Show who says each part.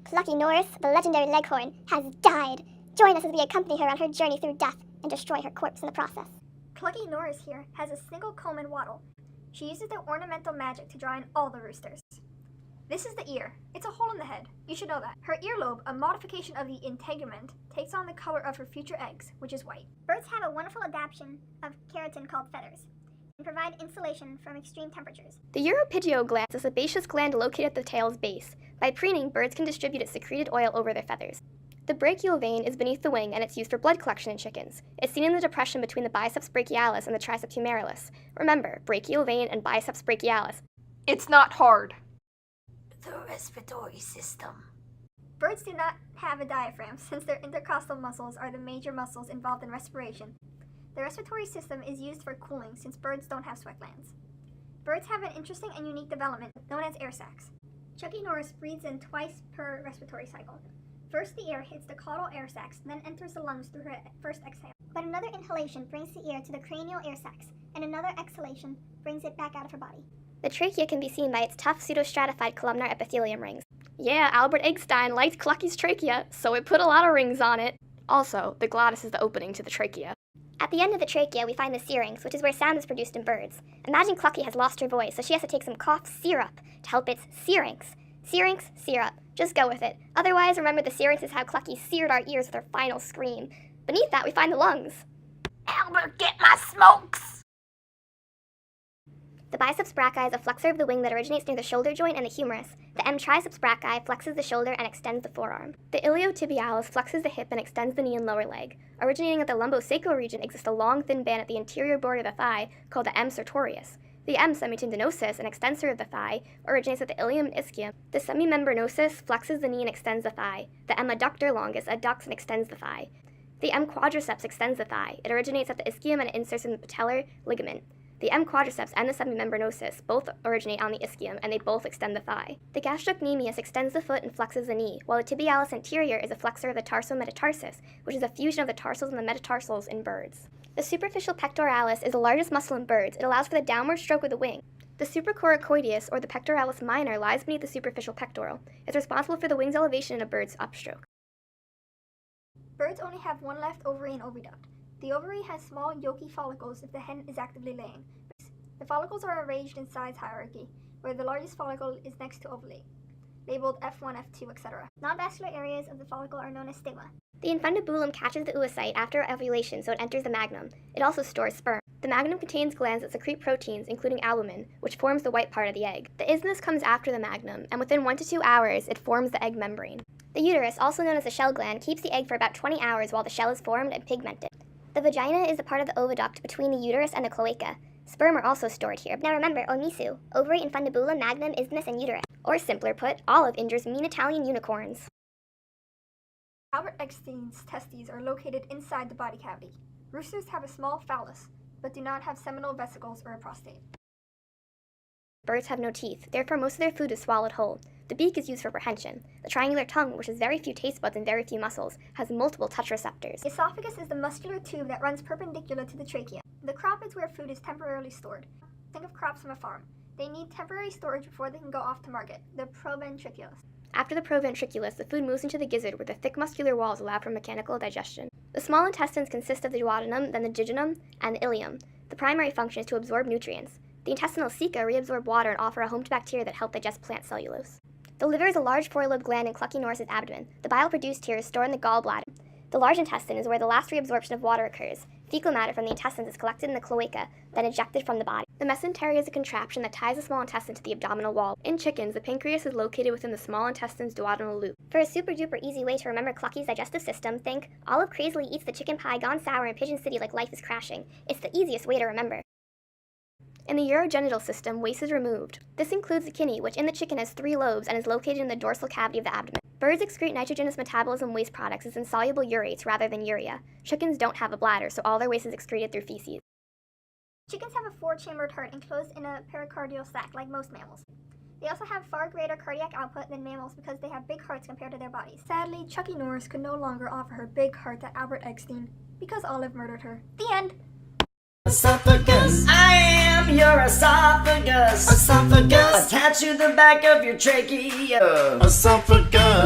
Speaker 1: Cluckie Norris, the legendary leghorn, has died. Join us as we accompany her on her journey through death and destroy her corpse in the process.
Speaker 2: Cluckie Norris here has a single comb and wattle. She uses the ornamental magic to draw in all the roosters. This is the ear. It's a hole in the head. You should know that. Her earlobe, a modification of the integument, takes on the color of her future eggs, which is white.
Speaker 1: Birds have a wonderful adaptation of keratin called feathers and provide insulation from extreme temperatures.
Speaker 3: The uropygial gland is a sebaceous gland located at the tail's base. By preening, birds can distribute its secreted oil over their feathers. The brachial vein is beneath the wing and it's used for blood collection in chickens. It's seen in the depression between the biceps brachialis and the triceps humerus. Remember, brachial vein and biceps brachialis.
Speaker 4: It's not hard.
Speaker 5: The respiratory system.
Speaker 2: Birds do not have a diaphragm since their intercostal muscles are the major muscles involved in respiration. The respiratory system is used for cooling since birds don't have sweat glands. Birds have an interesting and unique development known as air sacs. Cluckie Norris breathes in twice per respiratory cycle. First, the air hits the caudal air sacs, then enters the lungs through her first exhale. But another inhalation brings the air to the cranial air sacs, and another exhalation brings it back out of her body.
Speaker 3: The trachea can be seen by its tough pseudostratified columnar epithelium rings. Yeah, Albert Einstein liked Cluckie's trachea, so it put a lot of rings on it. Also, the glottis is the opening to the trachea.
Speaker 1: At the end of the trachea, we find the syrinx, which is where sound is produced in birds. Imagine Cluckie has lost her voice, so she has to take some cough syrup to help its syrinx. Syrinx, syrup. Just go with it. Otherwise, remember the syrinx is how Cluckie seared our ears with her final scream. Beneath that, we find the lungs.
Speaker 5: Albert, get my smokes!
Speaker 1: The biceps brachii is a flexor of the wing that originates near the shoulder joint and the humerus. The M triceps brachii flexes the shoulder and extends the forearm. The iliotibialis flexes the hip and extends the knee and lower leg. Originating at the lumbosacral region exists a long, thin band at the interior border of the thigh called the M sartorius. The M semitendinosus, an extensor of the thigh, originates at the ilium and ischium. The semimembranosus flexes the knee and extends the thigh. The M adductor longus adducts and extends the thigh. The M quadriceps extends the thigh. It originates at the ischium and inserts in the patellar ligament. The M quadriceps and the semimembranosus both originate on the ischium, and they both extend the thigh. The gastrocnemius extends the foot and flexes the knee, while the tibialis anterior is a flexor of the tarsometatarsus, which is a fusion of the tarsals and the metatarsals in birds. The superficial pectoralis is the largest muscle in birds. It allows for the downward stroke of the wing. The supracoracoideus, or the pectoralis minor, lies beneath the superficial pectoral. It's responsible for the wing's elevation in a bird's upstroke.
Speaker 2: Birds only have one left ovary and oviduct. The ovary has small yolky follicles if the hen is actively laying. The follicles are arranged in size hierarchy, where the largest follicle is next to ovulate, labeled F1, F2, etc. Non-vascular areas of the follicle are known as stigma.
Speaker 1: The infundibulum catches the oocyte after ovulation, so it enters the magnum. It also stores sperm. The magnum contains glands that secrete proteins, including albumin, which forms the white part of the egg. The isthmus comes after the magnum, and within 1 to 2 hours, it forms the egg membrane. The uterus, also known as the shell gland, keeps the egg for about 20 hours while the shell is formed and pigmented. The vagina is the part of the oviduct between the uterus and the cloaca. Sperm are also stored here. Now remember, omisu, ovary, infundibulum, magnum, isthmus, and uterus. Or simpler put, all of Indra's mean Italian unicorns.
Speaker 2: Albert Einstein's testes are located inside the body cavity. Roosters have a small phallus, but do not have seminal vesicles or a prostate.
Speaker 3: Birds have no teeth, therefore most of their food is swallowed whole. The beak is used for prehension. The triangular tongue, which has very few taste buds and very few muscles, has multiple touch receptors.
Speaker 2: The esophagus is the muscular tube that runs perpendicular to the trachea. The crop is where food is temporarily stored. Think of crops from a farm. They need temporary storage before they can go off to market. The proventriculus.
Speaker 3: After the proventriculus, the food moves into the gizzard where the thick muscular walls allow for mechanical digestion. The small intestines consist of the duodenum, then the jejunum, and the ileum. The primary function is to absorb nutrients. The intestinal ceca reabsorb water and offer a home to bacteria that help digest plant cellulose. The liver is a large four-lobed gland in Cluckie Norris's abdomen. The bile produced here is stored in the gallbladder. The large intestine is where the last reabsorption of water occurs. Fecal matter from the intestines is collected in the cloaca, then ejected from the body. The mesentery is a contraption that ties the small intestine to the abdominal wall. In chickens, the pancreas is located within the small intestine's duodenal loop.
Speaker 1: For a super-duper easy way to remember Cluckie's digestive system, think, Olive crazily eats the chicken pie gone sour in Pigeon City like life is crashing. It's the easiest way to remember.
Speaker 3: In the urogenital system, waste is removed. This includes the kidney, which in the chicken has 3 lobes and is located in the dorsal cavity of the abdomen. Birds excrete nitrogenous metabolism waste products as insoluble urates rather than urea. Chickens don't have a bladder, so all their waste is excreted through feces.
Speaker 2: Chickens have a 4-chambered heart enclosed in a pericardial sac like most mammals. They also have far greater cardiac output than mammals because they have big hearts compared to their bodies. Sadly, Cluckie Norris could no longer offer her big heart to Albert Einstein because Olive murdered her. The end!
Speaker 6: Esophagus. I am your esophagus. Esophagus. Attached to the back of your trachea. Esophagus.